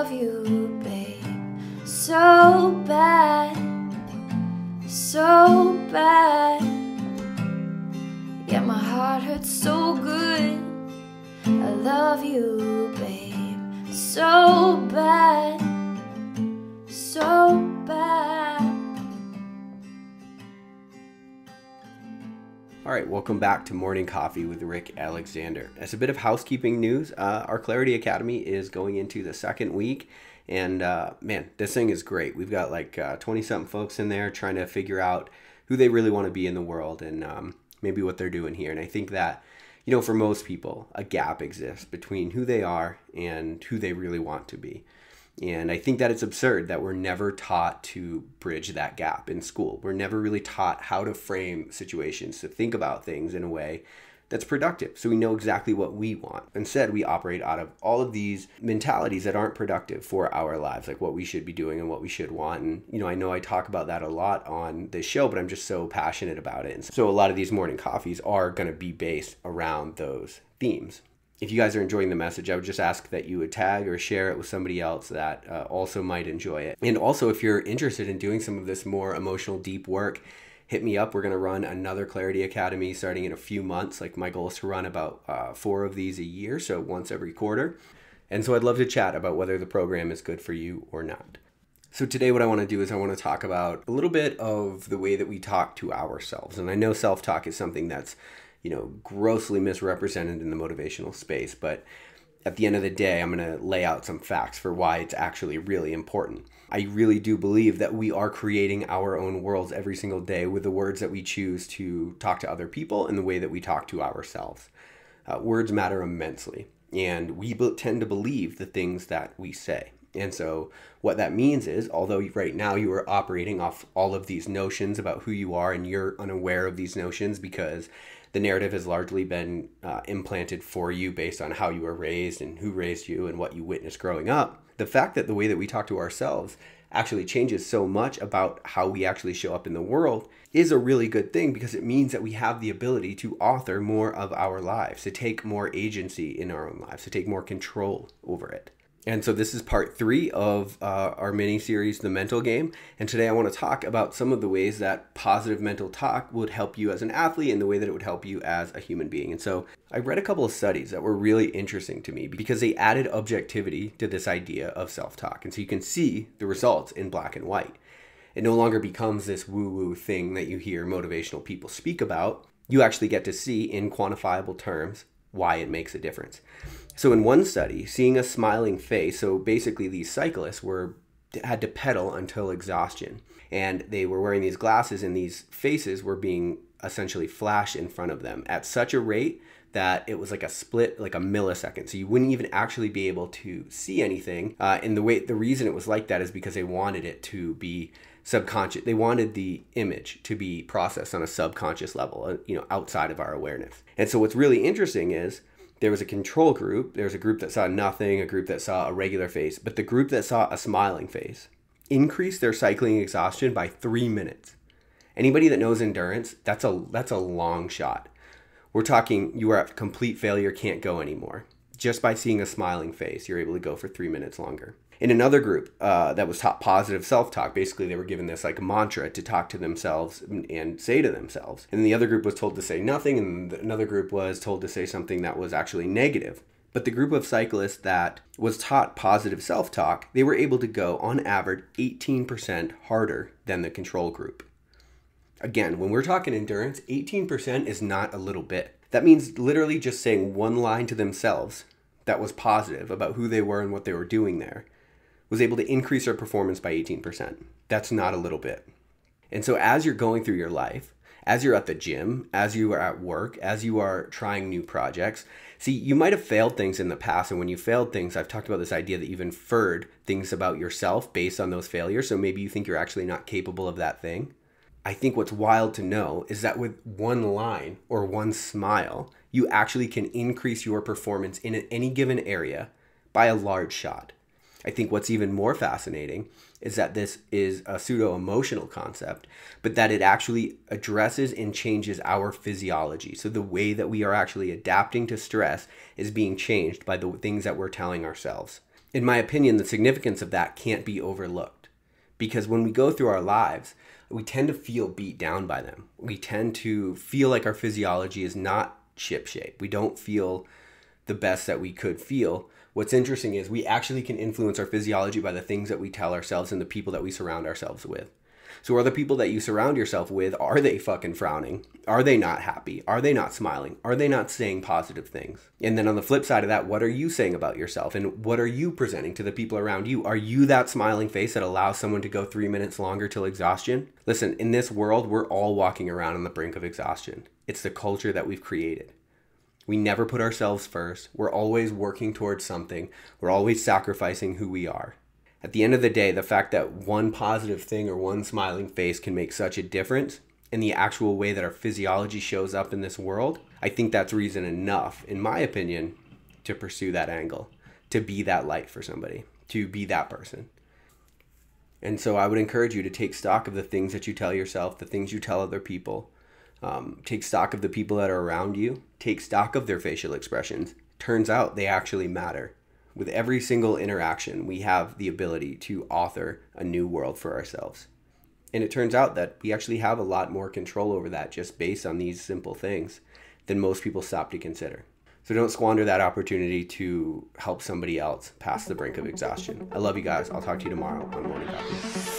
love you, babe, so bad, so bad. Yeah, my heart hurts so good. I love you, babe, so bad, so bad. All right, welcome back to Morning Coffee with Rick Alexander. As a bit of housekeeping news, our Clarity Academy is going into the second week, and man, this thing is great. We've got like 20-something folks in there trying to figure out who they really want to be in the world and maybe what they're doing here. And I think that, you know, for most people, a gap exists between who they are and who they really want to be. And I think that it's absurd that we're never taught to bridge that gap in school. We're never really taught how to frame situations, to think about things in a way that's productive, so we know exactly what we want. Instead, we operate out of all of these mentalities that aren't productive for our lives, like what we should be doing and what we should want. And, you know I talk about that a lot on this show, but I'm just so passionate about it. And so a lot of these morning coffees are going to be based around those themes. If you guys are enjoying the message, I would just ask that you would tag or share it with somebody else that also might enjoy it. And also, if you're interested in doing some of this more emotional, deep work, hit me up. We're going to run another Clarity Academy starting in a few months. Like, my goal is to run about 4 of these a year, so once every quarter. And so I'd love to chat about whether the program is good for you or not. So today what I want to do is I want to talk about a little bit of the way that we talk to ourselves. And I know self-talk is something that's, you know, grossly misrepresented in the motivational space, but at the end of the day, I'm going to lay out some facts for why it's actually really important. I really do believe that we are creating our own worlds every single day with the words that we choose to talk to other people and the way that we talk to ourselves. Words matter immensely, and we tend to believe the things that we say. And so what that means is, although right now you are operating off all of these notions about who you are and you're unaware of these notions because the narrative has largely been implanted for you based on how you were raised and who raised you and what you witnessed growing up. The fact that the way that we talk to ourselves actually changes so much about how we actually show up in the world is a really good thing, because it means that we have the ability to author more of our lives, to take more agency in our own lives, to take more control over it. And so this is part 3 of our mini-series, The Mental Game. And today I want to talk about some of the ways that positive mental talk would help you as an athlete and the way that it would help you as a human being. And so I read a couple of studies that were really interesting to me because they added objectivity to this idea of self-talk. And so you can see the results in black and white. It no longer becomes this woo-woo thing that you hear motivational people speak about. You actually get to see in quantifiable terms why it makes a difference. So in one study, seeing a smiling face, so basically these cyclists had to pedal until exhaustion, and they were wearing these glasses, and these faces were being essentially flashed in front of them at such a rate that it was like a split, like a millisecond. So you wouldn't even actually be able to see anything. And the reason it was like that is because they wanted it to be subconscious. They wanted the image to be processed on a subconscious level, outside of our awareness. And so what's really interesting is there was a control group. There was a group that saw nothing, a group that saw a regular face, but the group that saw a smiling face increased their cycling exhaustion by 3 minutes. Anybody that knows endurance, that's a long shot. We're talking you are at complete failure, can't go anymore. Just by seeing a smiling face, you're able to go for 3 minutes longer. In another group that was taught positive self-talk, basically they were given this like mantra to talk to themselves and say to themselves. And the other group was told to say nothing, and another group was told to say something that was actually negative. But the group of cyclists that was taught positive self-talk, they were able to go on average 18% harder than the control group. Again, when we're talking endurance, 18% is not a little bit. That means literally just saying one line to themselves that was positive about who they were and what they were doing there was able to increase their performance by 18%. That's not a little bit. And so as you're going through your life, as you're at the gym, as you are at work, as you are trying new projects, see, you might have failed things in the past. And when you failed things, I've talked about this idea that you've inferred things about yourself based on those failures. So maybe you think you're actually not capable of that thing. I think what's wild to know is that with one line or one smile, you actually can increase your performance in any given area by a large shot. I think what's even more fascinating is that this is a pseudo-emotional concept, but that it actually addresses and changes our physiology. So the way that we are actually adapting to stress is being changed by the things that we're telling ourselves. In my opinion, the significance of that can't be overlooked, because when we go through our lives, we tend to feel beat down by them. We tend to feel like our physiology is not shipshape. We don't feel the best that we could feel. What's interesting is we actually can influence our physiology by the things that we tell ourselves and the people that we surround ourselves with. So are the people that you surround yourself with, are they fucking frowning? Are they not happy? Are they not smiling? Are they not saying positive things? And then on the flip side of that, what are you saying about yourself? And what are you presenting to the people around you? Are you that smiling face that allows someone to go 3 minutes longer till exhaustion? Listen, in this world, we're all walking around on the brink of exhaustion. It's the culture that we've created. We never put ourselves first. We're always working towards something. We're always sacrificing who we are. At the end of the day, the fact that one positive thing or one smiling face can make such a difference in the actual way that our physiology shows up in this world, I think that's reason enough, in my opinion, to pursue that angle, to be that light for somebody, to be that person. And so I would encourage you to take stock of the things that you tell yourself, the things you tell other people. Take stock of the people that are around you. Take stock of their facial expressions. Turns out they actually matter. With every single interaction, we have the ability to author a new world for ourselves. And it turns out that we actually have a lot more control over that just based on these simple things than most people stop to consider. So don't squander that opportunity to help somebody else past the brink of exhaustion. I love you guys. I'll talk to you tomorrow on Morning Coffee.